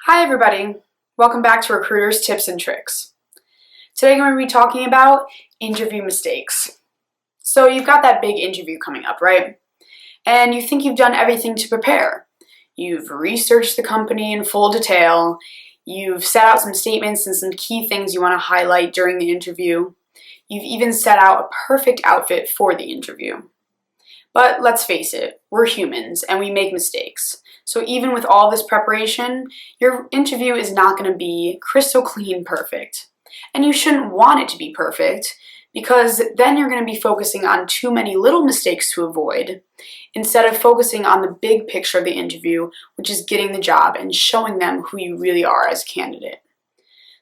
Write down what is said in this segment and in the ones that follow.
Hi everybody, welcome back to Recruiters Tips and Tricks. Today I'm going to be talking about interview mistakes. So you've got that big interview coming up, right? And you think you've done everything to prepare. You've researched the company in full detail, you've set out some statements and some key things you want to highlight during the interview. You've even set out a perfect outfit for the interview. But let's face it, we're humans and we make mistakes. So even with all this preparation, your interview is not going to be crystal clean perfect. And you shouldn't want it to be perfect because then you're going to be focusing on too many little mistakes to avoid instead of focusing on the big picture of the interview, which is getting the job and showing them who you really are as a candidate.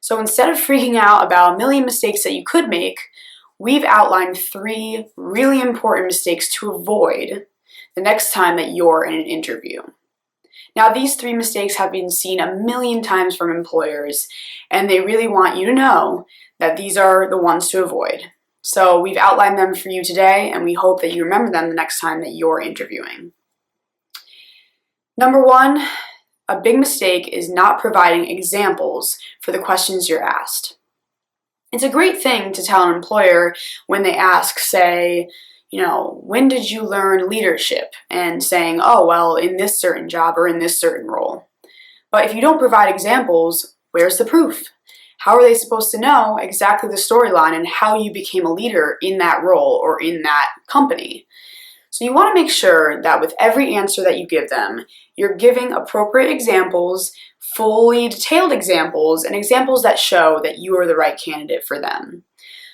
So instead of freaking out about a million mistakes that you could make, we've outlined 3 really important mistakes to avoid the next time that you're in an interview. Now, these 3 mistakes have been seen a million times from employers, and they really want you to know that these are the ones to avoid. So we've outlined them for you today, and we hope that you remember them the next time that you're interviewing. Number 1, a big mistake is not providing examples for the questions you're asked. It's a great thing to tell an employer when they ask, say, when did you learn leadership? And saying, oh, well, in this certain job or in this certain role. But if you don't provide examples, where's the proof? How are they supposed to know exactly the storyline and how you became a leader in that role or in that company? So you want to make sure that with every answer that you give them, you're giving appropriate examples, fully detailed examples, and examples that show that you are the right candidate for them.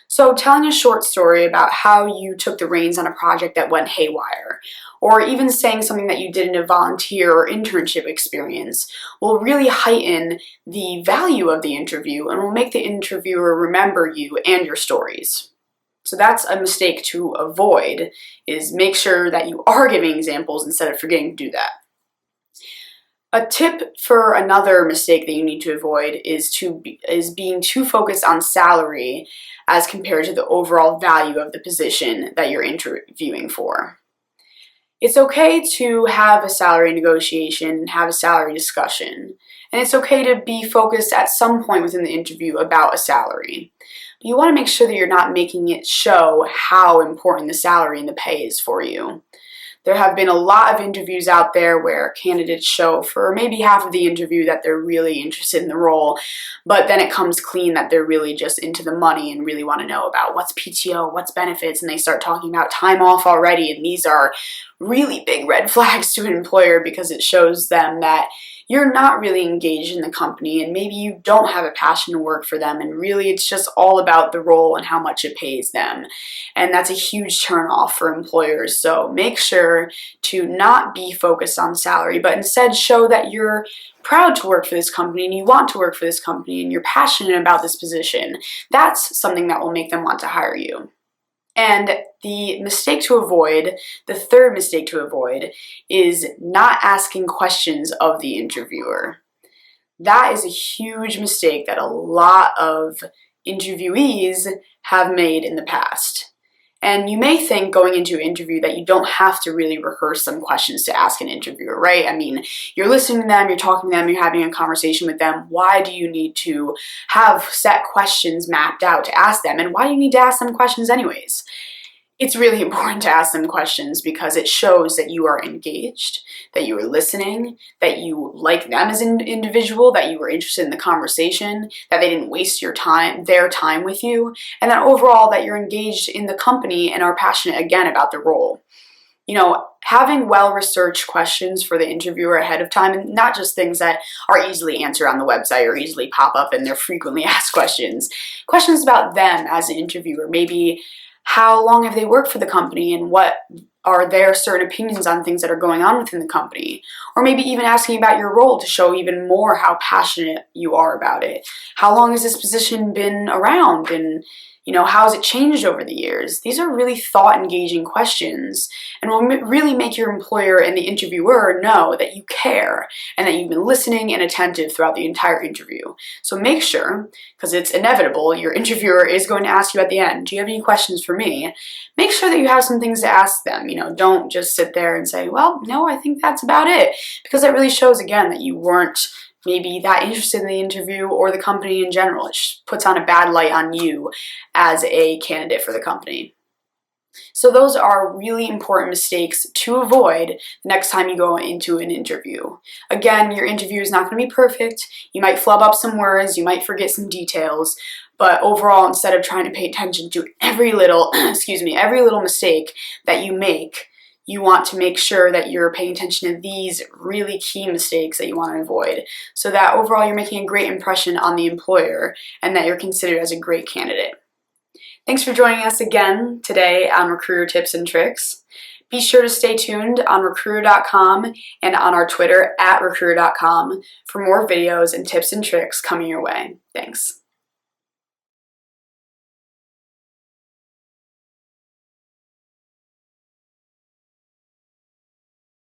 So telling a short story about how you took the reins on a project that went haywire, or even saying something that you did in a volunteer or internship experience will really heighten the value of the interview and will make the interviewer remember you and your stories. So that's a mistake to avoid, is make sure that you are giving examples instead of forgetting to do that. A tip for another mistake that you need to avoid is being too focused on salary as compared to the overall value of the position that you're interviewing for. It's okay to have a salary negotiation, have a salary discussion, and it's okay to be focused at some point within the interview about a salary. But you want to make sure that you're not making it show how important the salary and the pay is for you. There have been a lot of interviews out there where candidates show for maybe half of the interview that they're really interested in the role, but then it comes clean that they're really just into the money and really want to know about what's PTO, what's benefits, and they start talking about time off already, and these are really big red flags to an employer because it shows them that you're not really engaged in the company and maybe you don't have a passion to work for them, and really it's just all about the role and how much it pays them. And that's a huge turnoff for employers. So make sure to not be focused on salary, but instead show that you're proud to work for this company and you want to work for this company and you're passionate about this position. That's something that will make them want to hire you. And the mistake to avoid, the third mistake to avoid, is not asking questions of the interviewer. That is a huge mistake that a lot of interviewees have made in the past. And you may think going into an interview that you don't have to really rehearse some questions to ask an interviewer, right? I mean, you're listening to them, you're talking to them, you're having a conversation with them. Why do you need to have set questions mapped out to ask them? And why do you need to ask them questions anyways? It's really important to ask them questions because it shows that you are engaged, that you are listening, that you like them as an individual, that you were interested in the conversation, that they didn't waste their time with you, and that overall that you're engaged in the company and are passionate again about the role. Having well-researched questions for the interviewer ahead of time, and not just things that are easily answered on the website or easily pop up and they're frequently asked questions about them as an interviewer. Maybe how long have they worked for the company and what are their certain opinions on things that are going on within the company? Or maybe even asking about your role to show even more how passionate you are about it. How long has this position been around, and how has it changed over the years? These are really thought-engaging questions and will really make your employer and the interviewer know that you care and that you've been listening and attentive throughout the entire interview. So make sure, because it's inevitable, your interviewer is going to ask you at the end, do you have any questions for me? Make sure that you have some things to ask them. Don't just sit there and say, well, no, I think that's about it. Because that really shows, again, that you weren't maybe that interested in the interview or the company in general. It puts on a bad light on you as a candidate for the company. So those are really important mistakes to avoid the next time you go into an interview. Again, your interview is not going to be perfect. You might flub up some words, you might forget some details, but overall, instead of trying to pay attention to every little, every little mistake that you make, you want to make sure that you're paying attention to these really key mistakes that you want to avoid, so that overall you're making a great impression on the employer and that you're considered as a great candidate. Thanks for joining us again today on Recruiter Tips and Tricks. Be sure to stay tuned on recruiter.com and on our Twitter @recruiter.com for more videos and tips and tricks coming your way. Thanks.